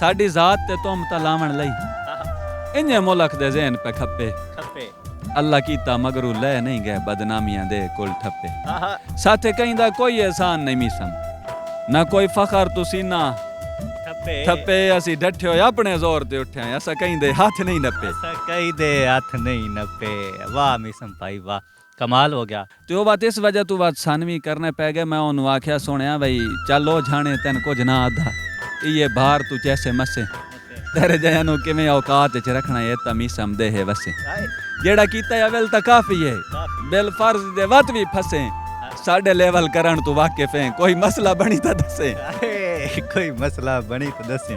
साडी जात ते तुम लावण लई इन्ने मुल्क दे ज़हन पे खपे अल्लाह कीता मगरू ले नहीं गए बदनामियां दे कुल ठप्पे साथे कहीं दा कोई एहसान नहीं मीसम ना कोई फखर तुसी ना ठप्पे असी डठे होए अपने जोर ते उठे असा कहीं दे हाथ नहीं नपे वाह मीसम भाई वाह कमाल हो गया। तो वो बात इस वजह तू बात सानवी करने पै गए। मैं उन्होंने आख्या सुनिया भाई चलो जाने तेन कुछ ना आधा ये बाहर तू जैसे मसे तेरे जया किमें औकात च रखना ये तमीसम दे है वसे जेड़ा कीता है वेल ता काफी है बिल फर्ज दे वत भी फसे साढ़े लेवल करन तू वाकिफ है कोई मसला बनी ता दसे कोई मसला बनी तो दसे।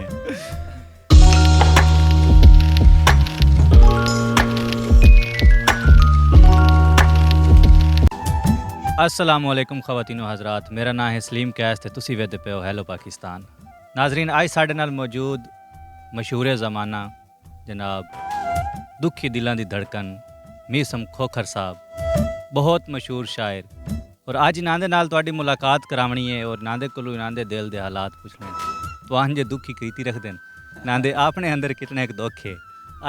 अस्सलाम वालेकुम ख़वातीनो हज़रात, मेरा नाम है सलीम कैस ते तुसी वेदे पे हो हेलो पाकिस्तान। नाजरीन आज साढ़े नाल मौजूद मशहूर ज़माना जनाब दुखी दिलां दी धड़कन मीसम खोखर साहब बहुत मशहूर शायर और अज इन्हां दे नाल तुहाडी मुलाकात करावनी है और इन्हां दे कोलों इन्हां दे दिल दे हालात पुछने तुहां जे दुखी कीती रखदे इन्हां दे अपने अंदर कितने एक दुख है।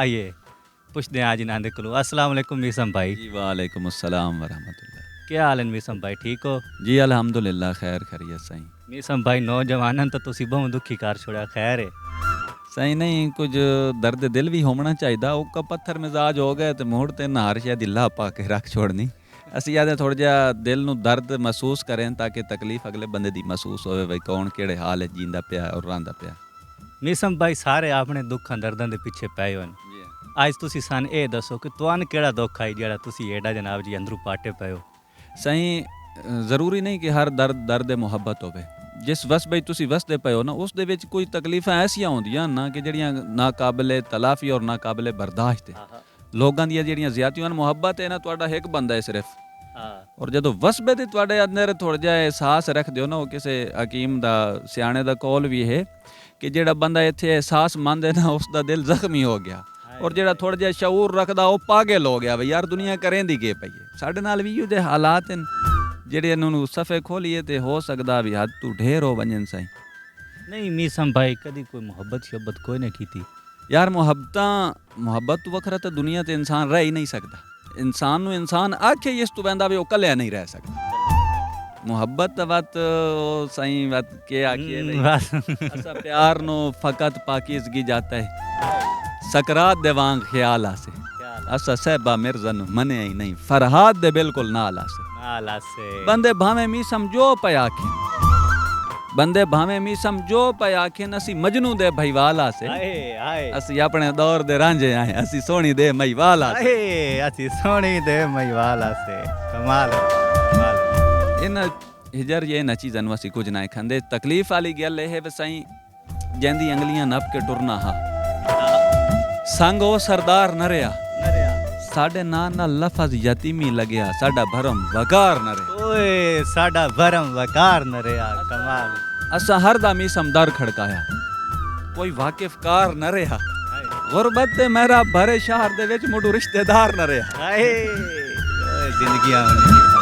आइए पुछदे हैं आज इन्हां दे कोलों। अस्सलाम वालेकुम मीसम भाई। जी वालेकुम अस्सलाम वरहमतुल्लाह। क्या हाल है मीसम भाई, ठीक हो? जी अल्हम्दुलिल्लाह खैर खैरियत सही। मीसम भाई नौजवानन तो तुसी बहुत दुखी कर छोड़ा, खैर है सही नहीं कुछ दर्द दिल भी होना चाहिए उका पत्थर मिजाज हो गए तो मुड़ ते नार शायद दिल्ला पा के रख छोड़नी असी आदे थोड़ा जिहा दिल नू दर्द महसूस करें ताकि तकलीफ अगले बंदे दी महसूस होवे भाई कौन केड़े हाल है जींदा पिया और रहांदा पिया। मीसम भाई सारे अपने दुखां दर्दां दे पिछे पए होन आज तुसी सन ये दसो कि तुहानू केड़ा दुख आई जेड़ा तुसी एडा जनाब जी अंदरू पाटे पए हो। सही ज़रूरी नहीं कि हर दर्द मुहब्बत होवे जिस वस बई तुसी वसदे पे हो ना उस दे विच कोई तकलीफां ऐसियां होंदियां ना कि जड़ियां नाकाबिले तलाफी और नाकाबिले बर्दाश्त है लोगों दी जड़ियां ज़्यादतियां मुहब्बत है ना तुहाडा एक बंदा है सिर्फ और जदों वसबे ते तुहाडे अंदर थोड़ा जिहा एहसास रखदे हो ना वो किसी हकीम दा सियाणे दा कौल भी है कि जेड़ा बंदा इत्थे एहसास मंद है ना उसका दिल जख्मी हो गया और जेड़ा थोड़ा जिहा शऊर रखदा वो पागल हो गया भाई यार दुनिया करेंदी के पई है। साडे नाल भी इहो जे हालात हैं जेड़े इन्होंने सफ़े खोलिए तो हो सकता भी हद तू ढेर हो वंजन साईं। नहीं मीसम भाई कदी कोई मुहब्बत शब्बत कोई नहीं की थी यार मुहब्बत तो वखरा तो दुनिया ते इंसान रह ही नहीं सकता इंसान नू इंसान आखे इस तू बंदा भी वो कलिया नहीं रह सकता मुहब्बत वत साईं वत के आखिए असा प्यार नो फकत पाकीज़गी जाता है सकरात दे वांग ख्याल आसे असा सहबा मिर्जन मने ही नहीं फरहाद दे बिल्कुल नाल आसे बंदे भावे मी समझो पे आखे बंदे भावे मी समझो पे आखे असी मजनू दे भईवाला से असी अपने दौर दे रांझे आए असी सोनी दे मईवाला से असी सोनी दे मईवाला से कमाल इन हिजर ये न चीज़न वसी कुछ ना खंदे तकलीफ वाली गल है वसाई जैंदी अंगलियां नप के टुरना हा संगो सरदार न रहा साडे ना लफज यतीमी लग्या साडा भरम वकार न रहा ओए साडा भरम वकार न रहा कमाल असा हर दा मीसम दर खड़काया कोई वाकिफ कार न रहा गुरबत ते मेरा भरे शहर दे विच मुडू रिश्तेदार न रहा जिंदगियां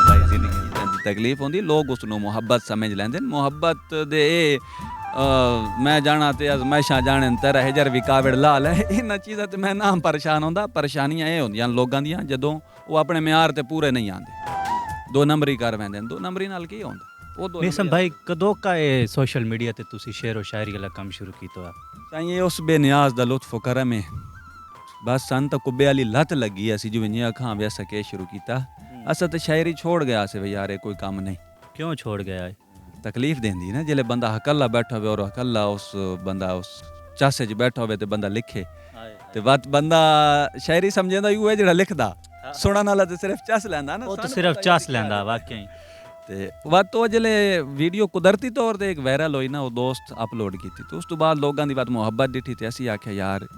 भाई जिंदगी तकलीफ होंदी लोग उसनू मुहब्बत समझ लेंदे मुहब्बत दे मैं जाना ते अजमैशां जाने तेरा हिजर भी कावड़ लाल है इन्हां चीज़ां ते मैं ना परेशान होंदा परेशानियां ये होंदियां लोगां दियां जदों वो अपने म्यार ते पूरे नहीं आंदे दो नंबरी कर वैंदे दो नंबरी नाल की होंदा मीसम भाई कदों का ये सोशल मीडिया ते तुसी शेर व शायरी वाला काम शुरू कीता ताईं उस बेनियाज दा लुत्फ करम है बस सन तो कुब्बे वाली लत लगी असी जो विंजियां अखां वैसा के शुरू कीता असा तो शायरी छोड़ गया से भाई यार कोई काम नहीं क्यों छोड़ गया है तकलीफ देंदी ना जिले बंदा हकल्ला बैठा हुए और हकल्ला उस बंदा उस चासे च बैठा हुए तो बंदा लिखे तो बात बंदा शायरी समझेंदा यू है जेड़ा लिखदा सुनन वाला तो सिर्फ चस लैंदा ना वो तो सिर्फ चस लैंदा वाकई ते बात तो जिले वीडियो कुदरती तौर ते एक वायरल होई ना वो दोस्त अपलोड की थी तो उस तो बाद लोगों की बात मुहब्बत दिठी ते असी आख्या यार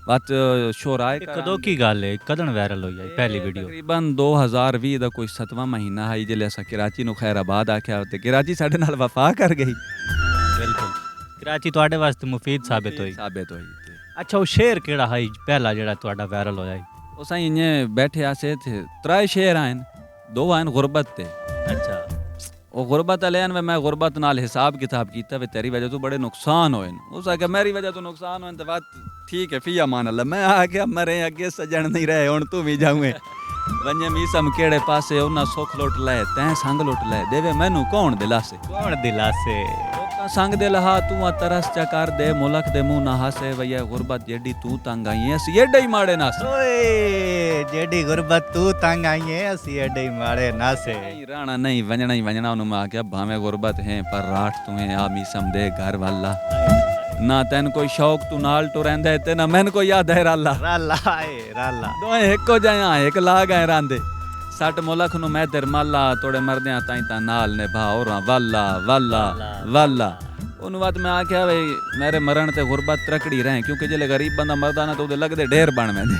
बात शोराए कदों की गल है कदन वायरल होई पहली वीडियो तकरीबन 2020 दा कोई 7वां महीना है जिले असा कराची नु खैराबाद आख्या ते कराची साडे नाल वफा कर गई बिल्कुल कराची तुहाडे वास्ते मुफीद साबित हुई अच्छा वो शेर केड़ा है पहला जेड़ा तुहाडा वायरल होया ओ साईं इने बैठे आसे थे त्रै शेर आन दो आन गुरबत ते अच्छा ਉਹ ਗੁਰਬਤ ਵਾਲਿਆਂ ਨੇ ਮੈਂ ਗੁਰਬਤ ਨਾਲ ਹਿਸਾਬ ਕਿਤਾਬ ਕੀਤਾ ਵੀ ਤੇਰੀ ਵਜ੍ਹਾ ਤੋਂ ਬੜੇ ਨੁਕਸਾਨ ਹੋਏ ਨੇ ਉਸ ਆਖਿਆ ਮੇਰੀ ਵਜ੍ਹਾ ਤੋਂ ਨੁਕਸਾਨ ਹੋਏ ਤੇ ਬਾਤ ਠੀਕ ਹੈ ਫੀਆ ਮਾਨ ਅੱਲਾ ਮੈਂ ਆ ਗਿਆ ਮਰੇ ਅੱਗੇ ਸਜਣ ਨਹੀਂ ਰਹੇ ਹੁਣ ਤੂੰ ਵੀ ਜਾਵੇਂ ਵੰਜੇ ਮੀਸਮ ਕਿਹੜੇ ਪਾਸੇ ਉਹਨਾਂ ਸੁੱਖ ਲੁੱਟ ਲੈ ਤੈਂ ਸੰਗ ਲੁੱਟ ਲੈ ਦੇਵੇ ਮੈਨੂੰ ਕੌਣ ਦਿਲਾਸੇ ਲੋਕਾਂ ਸੰਗ ਦੇ ਲਹਾ ਤੂੰ ਆ ਤਰਸ ਚਾ ਕਰ ਦੇ ਮੁਲਕ ਦੇ ਮੂੰਹ ਨਾ ਹਾਸੇ ਵਈਆ ਗੁਰਬਤ ਜਿਹੜੀ ਤੂੰ ਤੰਗ ਆਈ ਅਸੀਂ ਏਡੇ ਹੀ ਮਾੜੇ ਨਾਸੇ ਓਏ ਜਿਹੜੀ ਗੁਰਬਤ ਤੂੰ ਤੰਗ ਆਈ ਹੈ ਅਸੀਂ ਐਡੇ ਹੀ ਮਾੜੇ ਨਾਸੇ ਨਹੀਂ ਰਾਣਾ ਨਹੀਂ ਵੰਜਣਾ ਹੀ ਵੰਜਣਾ ਉਹਨੂੰ ਮੈਂ ਆਖਿਆ ਭਾਵੇਂ ਗੁਰਬਤ ਹੈ ਪਰ ਰਾਠ ਤੂੰ ਆ ਮੀਸਮ ਦੇ ਘਰ ਵਾਲਾ ਨਾ ਤੈਨੂੰ ਕੋਈ ਸ਼ੌਕ ਤੂੰ ਨਾਲ ਟੁਰੈਂਦਾ ਤੇ ਨਾ ਮੈਨੂੰ ਕੋਈ ਯਾਦ ਹੈ ਰਾਲਾ ਦੋਏ ਇੱਕੋ ਜਿਹਾ ਇੱਕ ਲਾ ਗਏ ਰਾਂਦੇ ਸੱਟ ਮੁਲਕ ਨੂੰ ਮੈਂ ਦਰਮਾਲਾ ਤੋੜੇ ਮਰਦਿਆਂ ਤਾਈ ਤਾਂ ਨਾਲ ਨੇ ਭਾਉਰਾਂ ਵਾਲਾ ਵਾਲਾ ਵਾਲਾ ਉਹਨੂੰ ਬਾਅਦ ਮੈਂ ਆਖਿਆ ਬਈ ਮੇਰੇ ਮਰਨ ਤੇ ਗੁਰਬਤ ਤਰਕੜੀ ਰਹੇ ਕਿਉਂਕਿ ਜੇ ਗਰੀਬ ਬੰਦਾ ਮਰਦਾ ਨਾ ਤਾਂ ਉਹਦੇ ਲੱਗਦੇ ਢੇਰ ਬਣ ਮੈਂਦੇ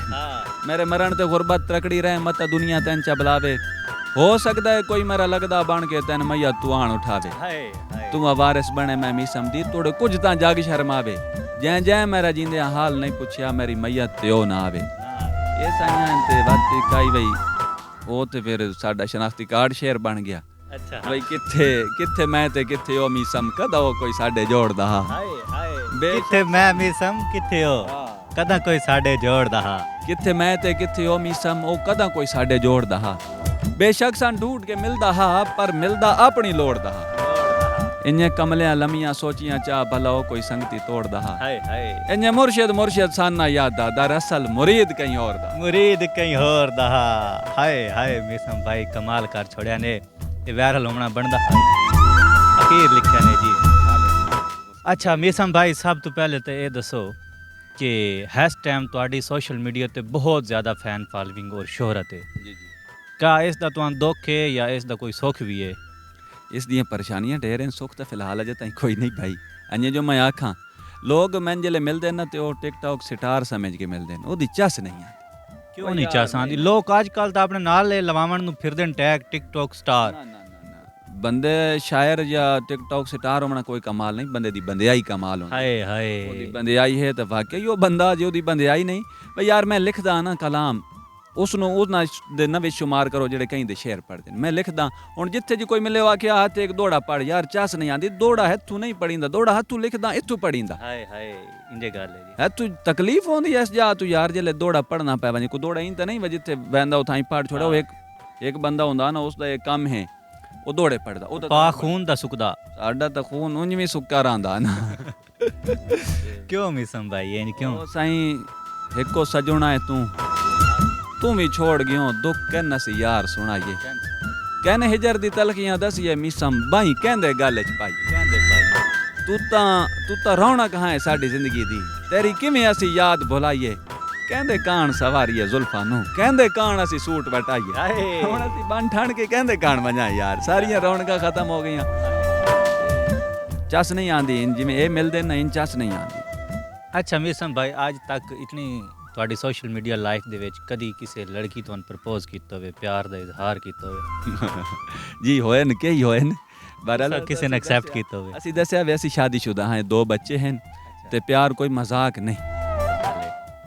ਮੇਰੇ ਮਰਨ ਤੇ ਗੁਰਬਤ ਤਰਕੜੀ ਰਹੇ ਮਤ ਦੁਨੀਆ ਤੈਨ ਚ ਬੁਲਾਵੇ ਹੋ ਸਕਦਾ ਹੈ ਕੋਈ ਮੇਰਾ ਲੱਗਦਾ ਬਣ ਕੇ ਤੈਨ ਮਈਆ ਤੂੰ ਆਣ ਉਠਾਵੇ ਤੂੰ ਵਾਰਿਸ ਬਣੇ ਮੈਂ ਮੀਸਮ ਦੀ ਤੋੜੇ ਕੁਝ ਤਾਂ ਜਗ ਸ਼ਰਮਾਵੇ ਜੈ ਜੈ ਮੇਰਾ ਜਿੰਦਿਆਂ ਹਾਲ ਨਹੀਂ ਪੁੱਛਿਆ ਮੇਰੀ ਮਈਆ ਤੇ ਉਹ ਨਾ ਆਵੇ ਇਹ ਸਾਈਆਂ ਤੇ ਵਾਤੀ ਕਾਈ ਬਈ ਉਹ ਤੇ ਫਿਰ ਸਾਡਾ ਸ਼ਨਾਖਤੀ ਕਾਰਡ ਸ਼ੇਅਰ ਬਣ ਗਿਆ ਅੱਛਾ ਬਈ ਕਿੱਥੇ ਮੈਂ ਤੇ ਕਿੱਥੇ ਉਹ ਮੀਸਮ ਕਦਾ ਉਹ ਕੋਈ ਸਾਡੇ ਜੋੜਦਾ ਹਾਂ ਕਿੱਥੇ ਮੈਂ ਮੀਸਮ ਕਿੱਥੇ ਹੋ ਕਦਾ ਕੋਈ ਸਾਡੇ ਜੋੜਦਾ ਹਾਂ ਕਿੱਥੇ ਮੈਂ ਤੇ ਕਿੱਥੇ ਉਹ ਮੀਸਮ ਉਹ ਕਦਾ ਕੋਈ ਸਾਡੇ ਜੋੜਦਾ ਹਾਂ ਬੇਸ਼ੱਕ ਸਾਂ ਢੂੰਡ ਕੇ ਮਿਲਦਾ ਹਾਂ ਪਰ ਮਿਲਦਾ ਆਪਣੀ ਲੋੜ ਦਾ ਹਾਂ ਇੰਨੇ ਕਮਲਿਆਂ ਲੰਮੀਆਂ ਸੋਚੀਆਂ ਚਾਹ ਭਲਾ ਉਹ ਕੋਈ ਸੰਗਤੀ ਤੋੜਦਾ ਹਾਂ ਇੰਨੇ ਮੁਰਸ਼ਿਦ ਸਾਨਾ ਯਾਦ ਆ ਦਰਅਸਲ ਮੁਰੀਦ ਕਈ ਹੋਰ ਦਾ ਹਾਏ ਮੀਸਮ ਭਾਈ ਕਮਾਲ ਕਰ ਛੋੜਿਆ ਨੇ ਇਹ ਵਾਇਰਲ ਹੋਣਾ ਬਣਦਾ ਅਖੀਰ ਲਿਖਿਆ ਨੇ ਜੀ ਅੱਛਾ ਮੀਸਮ ਭਾਈ ਸਭ ਤੋਂ ਪਹਿਲੇ ਤੇ ਇਹ ਦੱਸੋ ਕਿ ਇਸ ਟਾਈਮ ਤੁਹਾਡੀ ਸੋਸ਼ਲ ਮੀਡੀਆ ਤੇ ਬਹੁਤ ਜ਼ਿਆਦਾ ਫੈਨ ਫਾਲੋਇੰਗ ਔਰ ਸ਼ੋਹਰਤ ਹੈ ਜੀ ਕਾ ਇਸ ਦਾ ਤੁਹਾਨੂੰ ਦੁੱਖ ਹੈ ਜਾਂ ਇਸ ਦਾ ਕੋਈ ਸੁੱਖ ਵੀ ਹੈ ਇਸ ਦੀਆਂ ਪਰੇਸ਼ਾਨੀਆਂ ਢੇਰ ਹਨ ਸੁੱਖ ਤਾਂ ਫਿਲਹਾਲ ਅਜੇ ਤਾਈਂ ਕੋਈ ਨਹੀਂ ਭਾਈ ਅੰਨੇ ਜੋ ਮੈਂ ਆਖਾਂ ਲੋਕ ਮੈਨੂੰ ਜਿਹੜੇ ਮਿਲਦੇ ਨਾ ਤੇ ਉਹ ਟਿਕਟੌਕ ਸਟਾਰ ਸਮਝ ਕੇ ਮਿਲਦੇ ਨੇ ਉਹਦੀ ਚੱਸ ਨਹੀਂ ਆਉਂਦੀ ਕਿਉਂ ਨਹੀਂ ਚੱਸ ਆਉਂਦੀ ਲੋਕ ਅੱਜ ਕੱਲ ਤਾਂ ਆਪਣੇ ਨਾਲ ਲਵਾਵਣ ਨੂੰ ਫਿਰਦੇ ਨੇ ਟੈਗ ਟਿਕਟੌਕ ਸਟਾਰ ਬੰਦੇ ਸ਼ਾਇਰ ਜਾਂ ਟਿਕਟੌਕ ਸਟਾਰ ਹੋਣਾ ਕੋਈ ਕਮਾਲ ਨਹੀਂ ਬੰਦੇ ਦੀ ਬੰਦਿਆਈ ਕਮਾਲ ਹੋਣਾ ਹਾਏ ਉਹਦੀ ਬੰਦਿਆਈ ਹੈ ਤਾਂ ਵਾਕਈ ਉਹ ਬੰਦਾ ਜੇ ਉਹਦੀ ਬੰਦਿਆਈ ਨਹੀਂ ਬਈ ਯਾਰ ਮੈਂ ਲਿਖਦਾ ਨਾ ਕਲਾਮ ਉਸ ਨੂੰ ਉਹਨਾਂ ਦੇ ਨਵੇਂ ਸ਼ੁਮਾਰ ਕਰੋ ਜਿਹੜੇ ਕਈ ਦੇ ਸ਼ੇਅਰ ਪੜ੍ਹਦੇ ਨੇ ਮੈਂ ਲਿਖਦਾ ਹੁਣ ਜਿੱਥੇ ਜੀ ਕੋਈ ਮਿਲੇ ਆਖਿਆ ਹੱਥ ਇੱਕ ਦੋੜਾ ਪੜ ਯਾਰ ਚੱਸ ਨਹੀਂ ਆਂਦੀ ਦੋੜਾ ਹੱਥੋਂ ਨਹੀਂ ਪੜੀਂਦਾ ਦੋੜਾ ਹੱਥੋਂ ਲਿਖਦਾ ਇੱਥੋਂ ਪੜੀਂਦਾ ਹਾਏ ਇੰਜੇ ਗੱਲ ਹੈ ਜੀ ਹੱਥੋਂ ਤਕਲੀਫ ਹੁੰਦੀ ਐ ਜਾ ਤੂੰ ਯਾਰ ਜੇ ਦੋੜਾ ਪੜਨਾ ਪੈ ਵਜੇ ਕੋ ਦੋੜਾ ਇੰਤ ਨਹੀਂ ਵਜੇ ਜਿੱਥੇ ਬੈਂਦਾ ਉਥਾਂ ਪੜ ਛੋੜਾ ਉਹ ਇੱਕ ਬੰਦਾ ਹੁੰਦਾ ਨਾ ਉਸ ਦਾ ਇੱਕ ਕੰਮ ਹੈ ਉਹ ਦੋੜੇ ਪੜਦਾ ਉਹ ਪਾ ਖੂਨ ਦਾ ਸੁੱਕਦਾ ਸਾਡਾ ਤਾਂ ਖੂਨ ਉਂਝ ਵੀ ਸੁੱਕਾ ਰਹਿੰਦਾ ਨਾ ਕਿਉਂ ਮੀਸਮ ਭਾਈ ਇਹ ਕਿਉਂ ਸਾਈਂ ਇੱਕੋ ਸਜਣਾ ਹੈ ਤੂੰ ਵੀ ਛੋੜ ਗਿਓ ਦੁੱਖ ਕਹਿਣਾ ਸੀ ਯਾਰ ਸੁਣਾਈਏ कहने हिजर दी तलखियां दसिए मिसम बाई कहंदे गल च पाई तू ता रौनक है साडी जिंदगी दी तेरी किवें असी याद भुलाइए कहंदे कान सवारीए जुल्फां नू कहंदे कान असी सूट वटाइए हुण असी बन ठण के कहंदे कान वजाए यार सारियां रौनकां खत्म हो गईयां चस नहीं आंदी जिवें ए मिलदे ना इन चस नहीं आंदी। अच्छा मिसम भाई आज तक इतनी ਤੁਹਾਡੀ ਸੋਸ਼ਲ ਮੀਡੀਆ ਲਾਈਫ ਦੇ ਵਿੱਚ ਕਦੀ ਕਿਸੇ ਲੜਕੀ ਤੁਹਾਨੂੰ ਪ੍ਰਪੋਜ਼ ਕੀਤਾ ਹੋਵੇ ਪਿਆਰ ਦਾ ਇਜ਼ਹਾਰ ਕੀਤਾ ਹੋਵੇ ਜੀ ਹੋਏ ਨੇ ਕਈ ਹੋਏ ਨੇ ਬਹਰਾਲ ਕਿਸੇ ਨੇ ਐਕਸੈਪਟ ਕੀਤਾ ਹੋਵੇ ਅਸੀਂ ਦੱਸਿਆ ਵੀ ਅਸੀਂ ਸ਼ਾਦੀशुदा ਹਾਂ 2 ਬੱਚੇ ਹਨ ਤੇ ਪਿਆਰ ਕੋਈ ਮਜ਼ਾਕ ਨਹੀਂ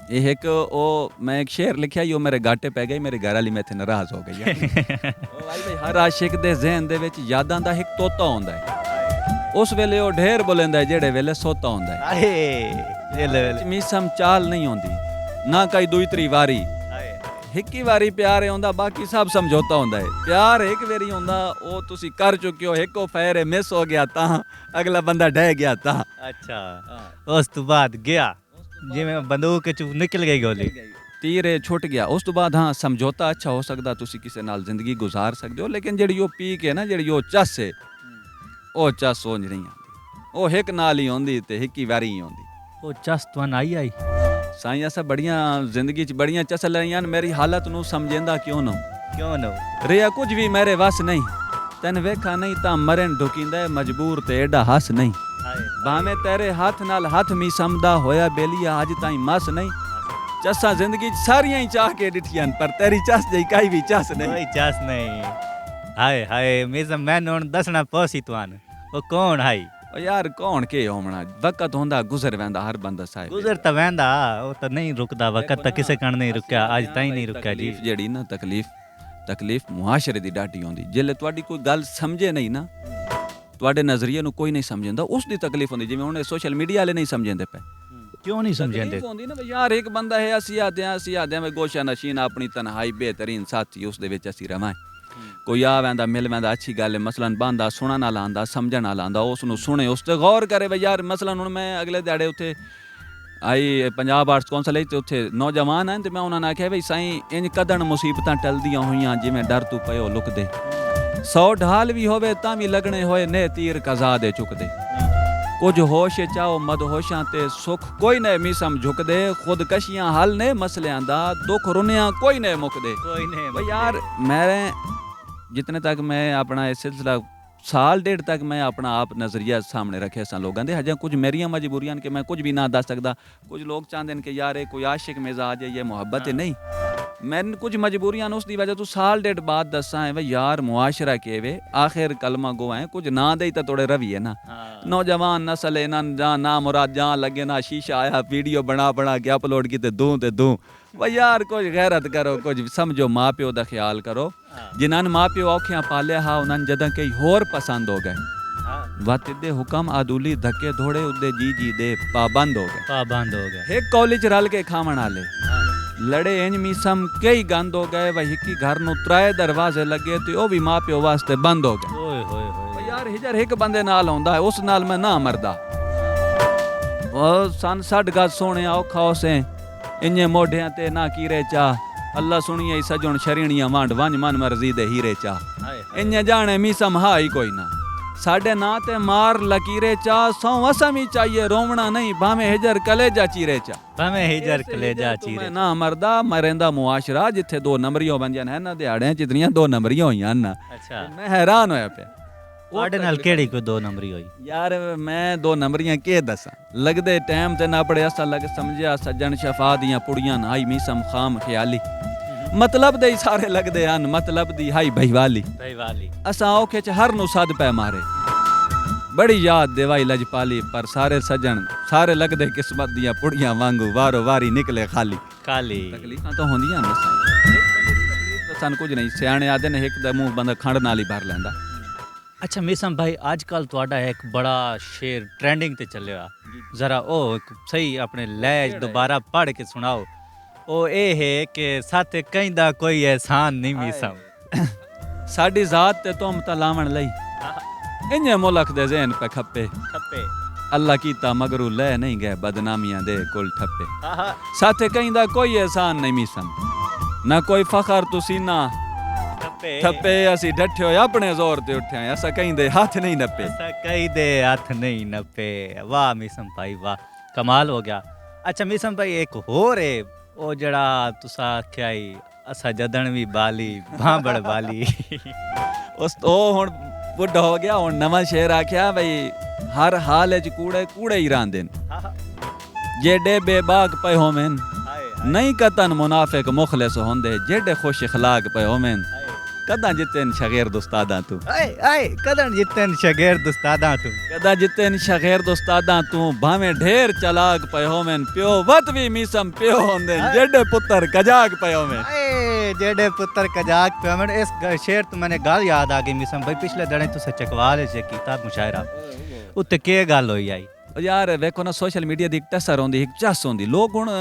ਇਹ ਇੱਕ ਉਹ ਮੈਂ ਇੱਕ ਸ਼ੇਰ ਲਿਖਿਆ ਉਹ ਮੇਰੇ ਗਾਟੇ ਪੈ ਗਈ ਮੇਰੇ ਘਰ ਵਾਲੀ ਮੈਥੇ ਨਾਰਾਜ਼ ਹੋ ਗਈ ਉਹ ਭਾਈ ਹਰ ਆਸ਼ਿਕ ਦੇ ਜ਼ਿਹਨ ਦੇ ਵਿੱਚ ਯਾਦਾਂ ਦਾ ਇੱਕ ਤੋਤਾ ਹੁੰਦਾ ਹੈ ਉਸ ਵੇਲੇ ਉਹ ਢੇਰ ਬੋਲਦਾ ਜਿਹੜੇ ਵੇਲੇ ਸੋਤਾ ਹੁੰਦਾ ਹੈ ਮਿਸਮ ਚਾਲ ਨਹੀਂ ਹੁੰਦੀ ਨਾ ਕਈ ਦੂਈ ਤਰੀ ਵਾਰੀ ਇੱਕ ਹੀ ਵਾਰੀ ਪਿਆਰ ਹੁੰਦਾ ਬਾਕੀ ਸਭ ਸਮਝੌਤਾ ਹੁੰਦਾ ਹੈ ਪਿਆਰ ਇੱਕ ਵਾਰੀ ਹੁੰਦਾ ਉਹ ਤੁਸੀਂ ਕਰ ਚੁੱਕੇ ਹੋ ਇੱਕੋ ਫੇਰ ਮਿਸ ਹੋ ਗਿਆ ਤਾਂ ਅਗਲਾ ਬੰਦਾ ਡਹਿ ਗਿਆ ਤਾਂ ਅੱਛਾ ਉਸ ਤੋਂ ਬਾਅਦ ਗਿਆ ਜਿਵੇਂ ਬੰਦੂਕ ਚ ਨਿਕਲ ਗਈ ਗੋਲੀ ਤੀਰ ਛੁੱਟ ਗਿਆ ਉਸ ਤੋਂ ਬਾਅਦ ਹਾਂ ਸਮਝੌਤਾ ਅੱਛਾ ਹੋ ਸਕਦਾ ਤੁਸੀਂ ਕਿਸੇ ਨਾਲ ਜ਼ਿੰਦਗੀ ਗੁਜ਼ਾਰ ਸਕਦੇ ਹੋ ਲੇਕਿਨ ਜਿਹੜੀ ਉਹ ਪੀ ਕੇ ਨਾ ਜਿਹੜੀ ਉਹ ਚੱਸ ਹੈ ਉਹ ਚੱਸ ਉਹ ਨਹੀਂ ਆਉਂਦੀ ਉਹ ਇੱਕ ਨਾਲ ਹੀ ਹੁੰਦੀ ਤੇ ਇੱਕ ਹੀ ਵਾਰੀ ਹੀ ਹੁੰਦੀ ਉਹ ਚੱਸ ਤੁਹਾਨੂੰ ਆਈ ਸਾਈਂ ਅਸਾਂ ਬੜੀਆਂ ਜ਼ਿੰਦਗੀ 'ਚ ਬੜੀਆਂ ਚੱਸ ਲਈਆਂ ਮੇਰੀ ਹਾਲਤ ਨੂੰ ਸਮਝੇਂਦਾ ਕਿਉਂ ਨਾ ਰਿਆ ਕੁਝ ਵੀ ਮੇਰੇ ਵਸ ਨਹੀਂ ਤੈਨ ਵੇਖਾ ਨਹੀਂ ਤਾਂ ਮਰਨ ਢੁਕੀਂਦਾ ਮਜਬੂਰ ਤੇ ਐਡਾ ਹੱਸ ਨਹੀਂ ਭਾਵੇਂ ਤੇਰੇ ਹੱਥ ਨਾਲ ਹੱਥ ਮੀ ਸਮਦਾ ਹੋਇਆ ਬੇਲੀਆ ਅੱਜ ਤਾਈਂ ਮਸ ਨਹੀਂ ਚੱਸਾਂ ਜ਼ਿੰਦਗੀ 'ਚ ਸਾਰੀਆਂ ਹੀ ਚਾਹ ਕੇ ਡਿਠੀਆਂ ਪਰ ਤੇਰੀ ਚੱਸ ਜਈ ਕਾਈ ਵੀ ਚੱਸ ਨਹੀਂ ਕੋਈ ਚੱਸ ਨਹੀਂ ਹਾਏ ਮਿਸਮ ਮੈਂ ਹੁਣ ਦੱਸਣਾ ਪੋਸੀ ਤੁਹਾਨੂੰ ਉਹ ਕੌਣ ਹਾਈ ਉਹ ਯਾਰ ਕੌਣ ਕੇ ਹੋਣਾ ਵਕਤ ਹੁੰਦਾ ਗੁਜ਼ਰ ਵੈਂਦਾ ਹਰ ਬੰਦਾ ਸਾਹਿਬ ਗੁਜ਼ਰ ਤਾਂ ਵੈਂਦਾ ਉਹ ਤਾਂ ਨਹੀਂ ਰੁਕਦਾ ਵਕਤ ਤਾਂ ਕਿਸੇ ਕਣ ਨਹੀਂ ਰੁਕਿਆ ਅੱਜ ਤਾਈਂ ਨਹੀਂ ਰੁਕਿਆ ਜੀ ਜਿਹੜੀ ਨਾ ਤਕਲੀਫ ਤਕਲੀਫ ਮੁਆਸ਼ਰੇ ਦੀ ਡਾਢੀ ਆਉਂਦੀ। ਜਿੱਲੇ ਤੁਹਾਡੀ ਕੋਈ ਗੱਲ ਸਮਝੇ ਨਹੀਂ ਨਾ, ਤੁਹਾਡੇ ਨਜ਼ਰੀਏ ਨੂੰ ਕੋਈ ਨਹੀਂ ਸਮਝਦਾ, ਉਸ ਦੀ ਤਕਲੀਫ ਹੁੰਦੀ। ਜਿਵੇਂ ਹੁਣ ਸੋਸ਼ਲ ਮੀਡੀਆ ਵਾਲੇ ਨਹੀਂ ਸਮਝਦੇ ਪਏ, ਕਿਉਂ ਨਹੀਂ ਸਮਝਦੇ? ਤਕਲੀਫ ਹੁੰਦੀ ਨਾ ਵੀ ਯਾਰ ਇੱਕ ਬੰਦਾ ਹੈ, ਅਸੀਂ ਆਦਿਆਂ ਵੀ ਗੋਸ਼ਾ ਨਸ਼ੀਨ ਆਪਣੀ ਤਨਹਾਈ ਬੇਹਤਰੀਨ ਸਾਥੀ, ਉਸ ਦੇ ਵਿੱਚ ਅਸੀਂ ਰਵਾਂ। ਕੋਈ ਆ ਵੈਂਦਾ ਮਿਲ ਵੈਂਦਾ ਅੱਛੀ ਗੱਲ ਹੈ, ਮਸਲਨ ਬੰਦਾ ਸੁਣਨ ਵਾਲਾ ਆਂਦਾ, ਸਮਝਣ ਵਾਲਾ ਆਂਦਾ, ਉਸ ਨੂੰ ਸੁਣੇ, ਉਸ ਤੇ ਗੌਰ ਕਰੇ ਵੀ ਯਾਰ ਮਸਲਨ ਹੁਣ ਮੈਂ ਅਗਲੇ ਦਿਹਾੜੇ ਉੱਥੇ ਆਈ ਪੰਜਾਬ ਆਰਟਸ ਕੌਂਸਲ ਹੈ ਤੇ ਉੱਥੇ ਨੌਜਵਾਨ ਹਨ ਤੇ ਮੈਂ ਉਹਨਾਂ ਨੇ ਆਖਿਆ ਵੀ ਸਾਈਂ ਇੰਜ ਕਦਣ ਮੁਸੀਬਤਾਂ ਟਲਦੀਆਂ ਹੋਈਆਂ ਜਿਵੇਂ ਡਰ ਤੂੰ ਪਇਓ ਲੁਕਦੇ, 100 ਢਾਲ ਵੀ ਹੋਵੇ ਤਾਂ ਵੀ ਲੱਗਣੇ ਹੋਏ ਨੇ ਤੀਰ ਕਜ਼ਾ ਦੇ ਚੁੱਕਦੇ, ਕੁਝ ਹੋਸ਼ ਚਾਓ ਮਦਹੋਸ਼ਾਂ ਤੇ ਸੁੱਖ ਕੋਈ ਨੇ ਮੀਸਮ ਝੁਕਦੇ, ਖੁਦਕਸ਼ੀਆਂ ਹੱਲ ਨੇ ਮਸਲਿਆਂ ਦਾ, ਦੁੱਖ ਰੁਨਿਆਂ ਕੋਈ ਨੇ ਮੁੱਕਦੇ। ਕੋਈ ਨਹੀਂ भाई यार मैं जितने तक मैं अपना ये सिलसिला साल डेढ़ तक मैं अपना आप नज़रिया सामने रखे सा लोगों दे, हजें कुछ मेरिया मजबूरियां कि मैं कुछ भी ना दस सकता। कुछ लोग चाहते हैं कि यार ये कोई आशिक मिजाज है, ये मोहब्बत है, नहीं मैंने कुछ मजबूरियां उसकी वजह तो साल डेढ़ बाद दसा है भाई यार मुआशरा के वे आखिर कलमा गो है, कुछ ना दे तो थोड़े रवि है ना। नौजवान नस्ल है ना मुराद जहाँ लगे ना शीशा आया वीडियो बना के अपलोड की ते दूँ भाई यार कुछ गैरत करो, कुछ समझो, माँ प्यो का ख्याल करो। जिन्होंने माँ प्यो औखियां पालिया हा उन्होंने जदा कई होर पसंद हो गए, वत हुक्म आदूली धक्के धोड़े उदे जी दे पाबंद हो गए। एक कॉलेज रल के खावन वाले लड़े इंज मीसम कई गंद हो गए, वही हिकी घर नूं 3 दरवाजे लगे तो वह भी माँ प्यो वास्ते बंद हो गए। यार हिजर एक बंदे नाल आउंदा है, उस नाल मैं ना मरदा। सन 60 गज सोने औखा उसे इंजे मोढियां ते ना कीरे चा, अल्लाह सुनिए सजण शरीणियां वांड वंज मन मर्जी दे हीरे चा, इंजे जाने मीसम हाई कोई ना, साडे ना ते मार लकीरे चा, सौ असम ही चाहिए रोवना नहीं, भाਵੇਂ हिजर कलेजा चीरे चा, भाਵੇਂ हिजर कलेजा चीरे ना मरदा मरेंदा मुआशरा जिथे 2 नंबरियां बंदियां ने ना दिहाड़ियां जितनियां 2 नंबरियां होईयां ना। अच्छा मैं हैरान होया पे ਤੁਹਾਡੇ ਨਾਲ ਕਿਹੜੀ ਕੋਈ 2 ਨੰਬਰੀ ਹੋਈ? यार मैं 2 नंबरियां के दसा लगदे टाइम ते ना बड़े असा लग समझिया सज्जन शफा दियां पुड़ियां हाई मीसम खाम ख्याली, मतलब दे सारे लगदे हन मतलब दी हाई बहीवाली असा औखे च हर नु सद पै मारे, बड़ी याद देवाई लजपाली, पर सारे सज्जन सारे लगदे किस्मत दियां पुड़ियां वांगू वारो वारी निकले खाली। तकलीफां तो होंदियां न तकलीफ सन कुछ नहीं, सियाणे आदे ने एक दा मुंह बंदा खंड नाल ही भर लैंदा। अच्छा मिसम भाई आजकल ਤੁਹਾਡਾ एक बड़ा शेर ट्रेंडिंग ते ਚੱਲਿਆ, जरा ओ सही अपने लहज दोबारा पढ़ के सुनाओ। ओ ए है कि साथ कहंदा कोई एहसान नहीं मिसम, साडी जात ते तुम तलावण लई इंजे मुल्क दे ज़हन पे खप्पे, अल्लाह कीता मगरू ले नहीं गए बदनामियां दे कुल ठप्पे, साथ कहंदा कोई एहसान नहीं मिसम, ना कोई फखर तुसी ना ठप्पे, असी डठे होए अपने जोर ते उठे हैं, ऐसा कहिंदे हाथ नहीं नपे, वाह मिसम भाई वाह, कमाल हो गया। अच्छा मिसम भाई एक होर है ओ जड़ा तुसा आख्या ही असा जदन भी बाली भांबड़ बाली उस ओ हुण बुढ़ा हो गया, हुण नवा शेर आख्या भाई हर हाल च कूड़े कूड़े ही रांदे जेडे बेबाक पे होवेन, नहीं कतन मुनाफिक मुखलिस होंदे, जेडे खुश इखलाक पे होवेन, कदा जितन शागिर्द उस्तादा तू, कदा जितन शागिर्द उस्तादा तू, कदा जितन शागिर्द उस्तादा तू, भावें ढेर चलाक पे होवेन, प्यो वत भी मीसम प्यो होंदे, जेडे पुत्र कजाक पे होवेन, जेडे पुत्र कजाक पे होवेन। इस शेर तो मैंने गल याद आ गई मिसम भाई, पिछले दिने तुसे चकवाल च कीता मुशायरा, उत्ते के गल होई आई? यार वेखो ना सोशल मीडिया दी एक टसर होंदी, एक चस होंदी, लोग हुण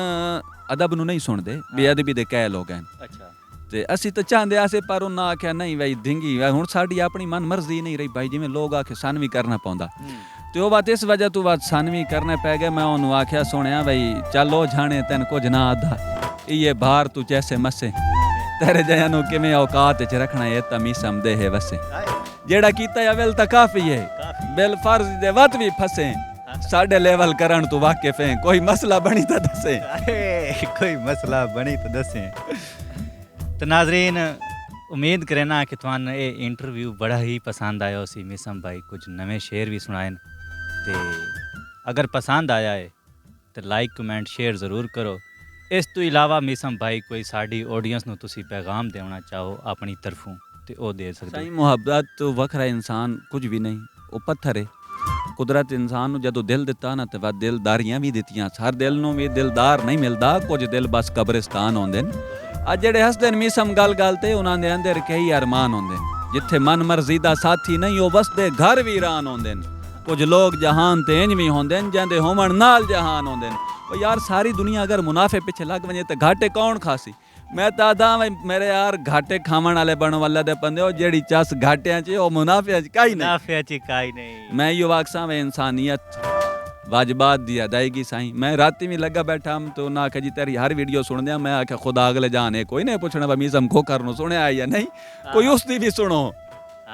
अदब नूं नहीं सुनदे, बेअदबी दे कई लोग हैं। अच्छा ते असी तो चाहते आसे पर उन्हें आख्या नहीं भाई धिंगी हुण साडी अपनी मन मर्जी नहीं रही भाई, जिवें लोग आखे सन भी करना पौंदा, तो वह बात इस वजह तो बात सन भी करने पै गए। मैं उन्होंने आख्या सुनिया भाई चलो जाने तेन कुछ ना आधा, ये बाहर तू जैसे मसे तेरे जया नूं किवें औकात च रखना ये तमी समदे है वसे, जेड़ा कीता या वेल तां काफी है, बिल फर्ज दे वत भी फसे, साडे लेवल करन तू वाकिफ है, कोई मसला बनी तो दसे, कोई मसला बनी तो दसे। तो नाजरीन उम्मीद करें ना कि तुहानू ये इंटरव्यू बड़ा ही पसंद आया सी, मिसम भाई कुछ नवे शेर भी सुनाए, तो अगर पसंद आया है तो लाइक कमेंट शेयर ज़रूर करो। इस तो इलावा मिसम भाई कोई साड़ी ऑडियंस नूं तुसी पैगाम देना चाहो अपनी तरफों तो वो दे सकते। मुहब्बत तो वखरा इंसान कुछ भी नहीं, वो पत्थर है, ਕੁਦਰਤ ਇਨਸਾਨ ਨੂੰ ਜਦੋਂ ਦਿਲ ਦਿੱਤਾ ਨਾ ਤੇ ਵਾ ਦਿਲਦਾਰੀਆਂ ਵੀ ਦਿੱਤੀਆਂ। ਹਰ ਦਿਲ ਨੂੰ ਵੀ ਦਿਲਦਾਰ ਨਹੀਂ ਮਿਲਦਾ, ਕੁਝ ਦਿਲ ਬਸ ਕਬਰਿਸਤਾਨ ਹੁੰਦੇ ਨੇ। ਆ ਜਿਹੜੇ ਹੱਸਦੇ ਨੇ ਮੀਸਮ ਗੱਲ ਤੇ ਉਹਨਾਂ ਦੇ ਅੰਦਰ ਕਈ ਅਰਮਾਨ ਹੁੰਦੇ ਨੇ। ਜਿੱਥੇ ਮਨ ਮਰਜ਼ੀ ਦਾ ਸਾਥੀ ਨਹੀਂ ਉਹ ਵਸਦੇ ਘਰ ਵੀਰਾਨ ਹੁੰਦੇ ਨੇ। ਕੁਝ ਲੋਕ ਜਹਾਨ ਤੇ ਇੰਜ ਵੀ ਹੁੰਦੇ ਨੇ ਜਾਂਦੇ ਹੋਵਣ ਨਾਲ ਜਹਾਨ ਹੁੰਦੇ ਨੇ। ਉਹ ਯਾਰ ਸਾਰੀ ਦੁਨੀਆ ਅਗਰ ਮੁਨਾਫੇ ਪਿੱਛੇ ਲੱਗ ਵਜੇ ਤੇ ਘਾਟੇ ਕੌਣ ਖਾਸੀ। ਮੈਂ ਤਾਂ ਆਦਾਂ ਮੇਰੇ ਯਾਰ ਘਾਟੇ ਖਾਵਣ ਵਾਲੇ ਬਣਨ ਵਾਲਾ ਦੇ ਬੰਦੇ ਉਹ ਜਿਹੜੀ ਚਸ ਘਾਟਿਆਂ 'ਚ ਉਹ ਮੁਨਾਫਿਆਂ 'ਚ ਕਾਈ ਨਹੀਂ। ਮੁਨਾਫਿਆਂ 'ਚ ਕਾਈ ਨਹੀਂ। ਮੈਂ ਇਹ ਵਾਕਸਾਂ ਵੇ ਇਨਸਾਨੀਅਤ वाजबात दी अदायगी साईं। मैं राती में लगा बैठा तो ना आखिया जी तेरी हर वीडियो सुन दिया। मैं आख्या खुदा अगले जाने कोई नहीं पूछना भाई मीज़म खोकर नु सुने या नहीं, कोई उसकी भी सुनो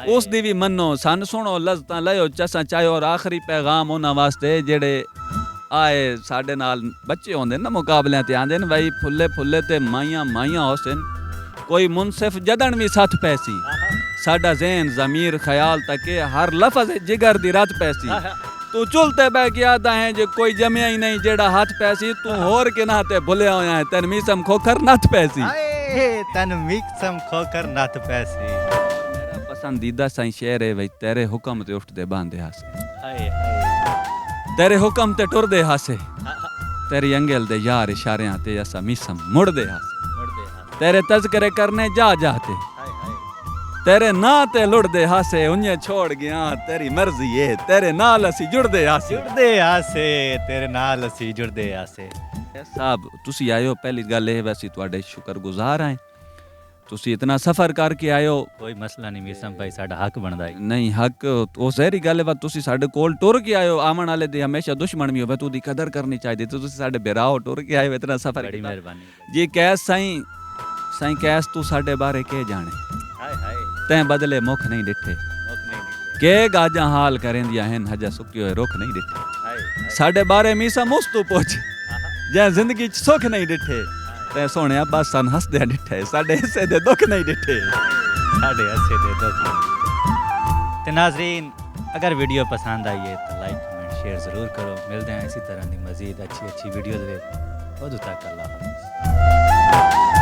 उसकी भी मनो सन सुनो लज़्ज़तां लयो चसा चाहो। और आखिरी पैगाम उन्हां वास्ते जेड़े आए साडे नाल बच्चे होंदे ना मुकाबलियां ते आंदे ने भाई फुल्ले फुल्ले ते माइयां होसन। कोई मुनसिफ जदन भी सथ पैसी साडा ज़हन ज़मीर ख्याल तक हर लफ्ज़ जिगर दी रत पैसी। तू चुलते बह गया है जो कोई जमिया ही नहीं जेड़ा हाथ पैसी। तू होर के नाते भुलिया होया है तन मीसम खोकर नथ पैसी। तन मीसम खोकर नथ पैसी। मेरा पसंदीदा साईं शेर है भाई तेरे हुक्म ते उठदे बांधे हासे, तेरे हुक्म ते टुरदे हासे, तेरी अंगेल दे यार इशारियां ते असा मीसम मुड़दे हासे। तेरे तज़किरे करने जा जाते तेरे ना ते लुड़दे हासे। उन्हें छोड़ गया तेरी मर्जी है तेरे नाल असी जुड़दे हासे तेरे नाल असी जुड़दे हासे। साहब तुसी आयो पहली गल है वैसे तुहाडे शुक्रगुजार हैं। तुसी इतना सफ़र करके आयो। कोई मसला नहीं मीसम भाई साडा हक बनदा है। नहीं हक ओ ज़हरी गल है तुसी साडे कोल टुर के आयो। आवन वाले दे हमेशा दुश्मन भी होवे तू दी कदर करनी चाहिए। तुसी साडे बिराओ टुर के आयो इतना सफ़र। बड़ी मेहरबानी जी कैस साईं कैस तू साडे बारे के जाने तैं बदले मुख नहीं डिठे के गाजा हाल करें दिया हैं हजा सुक्यो है रुख नहीं डिठे। साडे बारे मीसा मुस तू पूछ जै जिंदगी च सुख नहीं डिठे तैं सोने बस सन हसदे डिठे साडे हिस्से दे दुख नहीं डिठे साडे हिस्से दे दुख। ते नाज़रीन अगर वीडियो पसंद आई है तो लाइक कमेंट शेयर ज़रूर करो। मिलते हैं इसी तरह की मज़ीद अच्छी वीडियोज़ में। उदों तक अल्लाह हाफ़िज़।